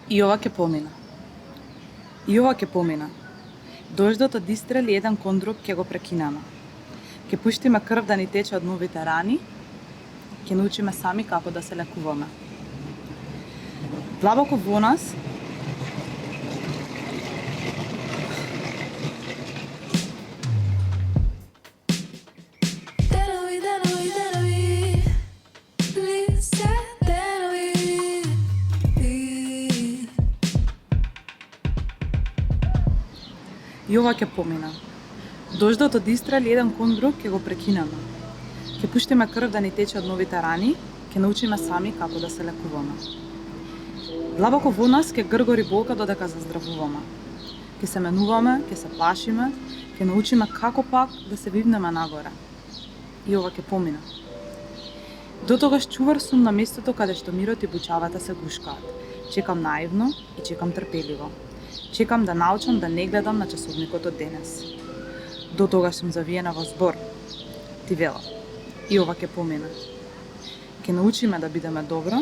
И ова ќе помина. И ова ќе помина. Дождот од истрели еден кон друг ќе го прекинеме. Ќе пуштиме крв да ни тече од новите рани, ќе научиме сами како да се лекуваме. Длабоко во нас и ова ќе помина. Дождот од истрели еден кон друг ќе го прекинеме. Ќе пуштиме крв да ни тече од новите рани, ќе научиме сами како да се лекуваме. Длабоко во нас ќе гргори болка додека заздравуваме. Ќе се менуваме, ќе се плашиме, ќе научиме како пак да се вивнеме нагоре. И ова ќе помина. Дотогаш чувар сум на местото каде што мирот и бучавата се гушкаат. Чекам наивно и чекам трпеливо. Чекам да научам да не гледам на часовникот од денес. Дотогаш сум завиена во збор. Ти вела. И ова ќе помина. Ќе научиме да бидеме добро,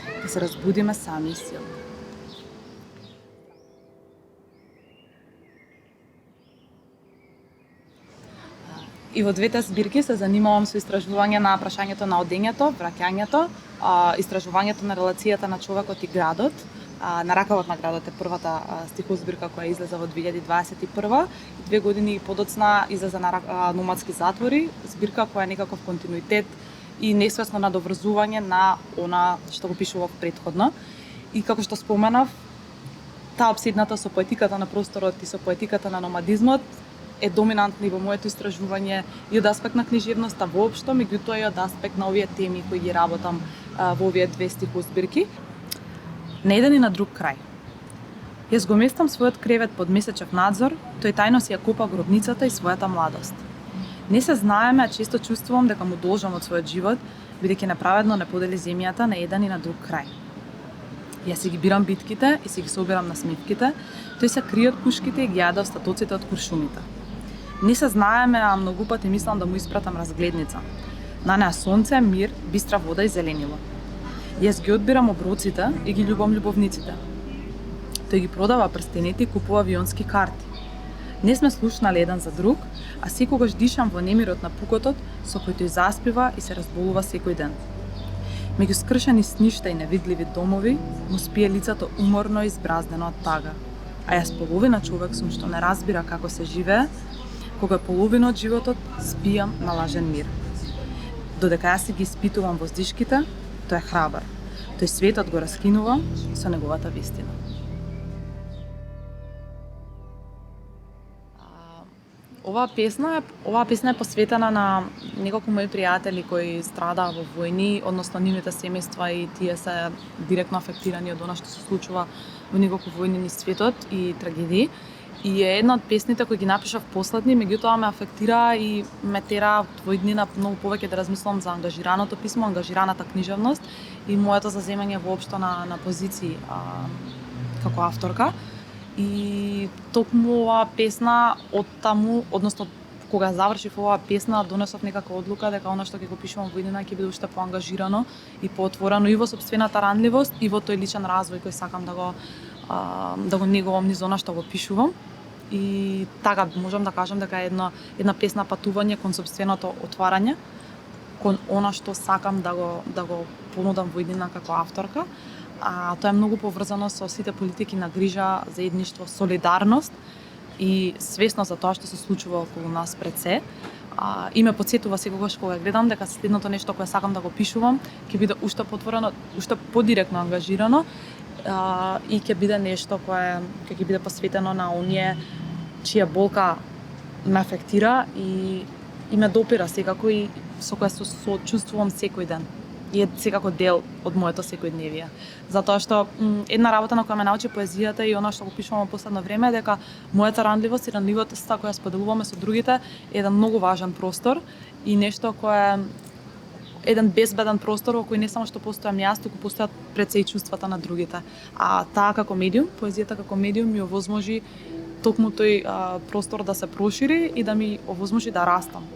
ќе се разбудиме сами и силни. И во двете збирки се занимавам со истражување на прашањето на одењето, враќањето, истражувањето на релацијата на човекот и градот. Наракавот на градот е првата стихозбирка која излезе во 2021 и 2 години подоцна излезе на Номадски затвори, збирка која е некаков континуитет и несвесно надоврзување на она што го пишував претходно. И како што споменав, таа обседната со поетиката на просторот и со поетиката на номадизмот е доминантна и во моето истражување и од аспект на книжевноста воопшто, меѓутоа и од аспект на овие теми кои ги работам во овие две стихозбирки. На еден и на друг крај. Јас го местам својот кревет под месечев надзор, тој тајно си ја копа гробницата и својата младост. Не се знаеме, а често чувствувам дека му должам од својот живот, бидејќи неправедно не подели земјата на еден и на друг крај. Јас си ги бирам битките и си ги собирам насмивките, тој се крие од пушките и ги јаде остатоците од куршумите. Не се знаеме, а многу пати мислам да му испратам разгледница. На неа сонце, мир, бистра вода и зеленило. Јас ги одбирам оброците и ги љубам љубовниците. Тој ги продава прстените и купува авионски карти. Не сме слушнали еден за друг, а секогаш дишам во немирот на пукотот со кој тој заспива и се разболува секој ден. Меѓу скршени сништа и невидливи домови, му спие лицето уморно и избраздено од тага. А јас половина човек сум што не разбира како се живее, кога половина од животот спијам на лажен мир. Додека јас си ги испитувам воздишките, тој е храбар. Тој светот го раскинува со неговата вистина. Оваа песна е посветена на неколку мои пријатели кои страдаа во војни, односно нивните семејства и тие се директно афектирани од она што се случува во неколку војни низ светот и трагедии. И е една од песните кои ги напишав последни, меѓутоа ме афектира и ме тера во иднина многу повеќе да размислам за ангажираното писмо, ангажираната книжевност и моето заземање воопшто на позиции како авторка. И токму оваа песна од таму, односно кога завршив оваа песна, донесов некака одлука дека она што ќе го пишувам во иднина ќе биде уште поангажирано и поотворено и во собствената ранливост и во тој личен развој кој сакам да го негувам низ она што го пишувам. И така можам да кажам дека е една песна патување кон собственото отварање, кон она што сакам да го понудам во иднина како авторка. А тоа е многу поврзано со сите политики на грижа, заедништво, солидарност и свесност за тоа што се случува околу нас пред се. И ме потсетува секогаш кога гледам дека следното нешто кое сакам да го пишувам ќе биде уште потворено, уште подиректно ангажирано и ќе биде нешто кое ќе биде посветено на оние чија болка ме афектира и ме допира секако и со која се чувствувам секој ден. И е секако дел од моето секојдневие. Затоа што една работа на која ме научи поезијата и она што го пишувам во последно време е дека мојата ранливост и ранливоста која споделуваме со другите е еден многу важен простор и нешто кое еден безбеден простор во кој не само што постојам јас, туку постојат пред се и чувствата на другите. А таа како медиум, поезијата како медиум ми овозможи токму тој простор да се прошири и да ми овозможи да растам.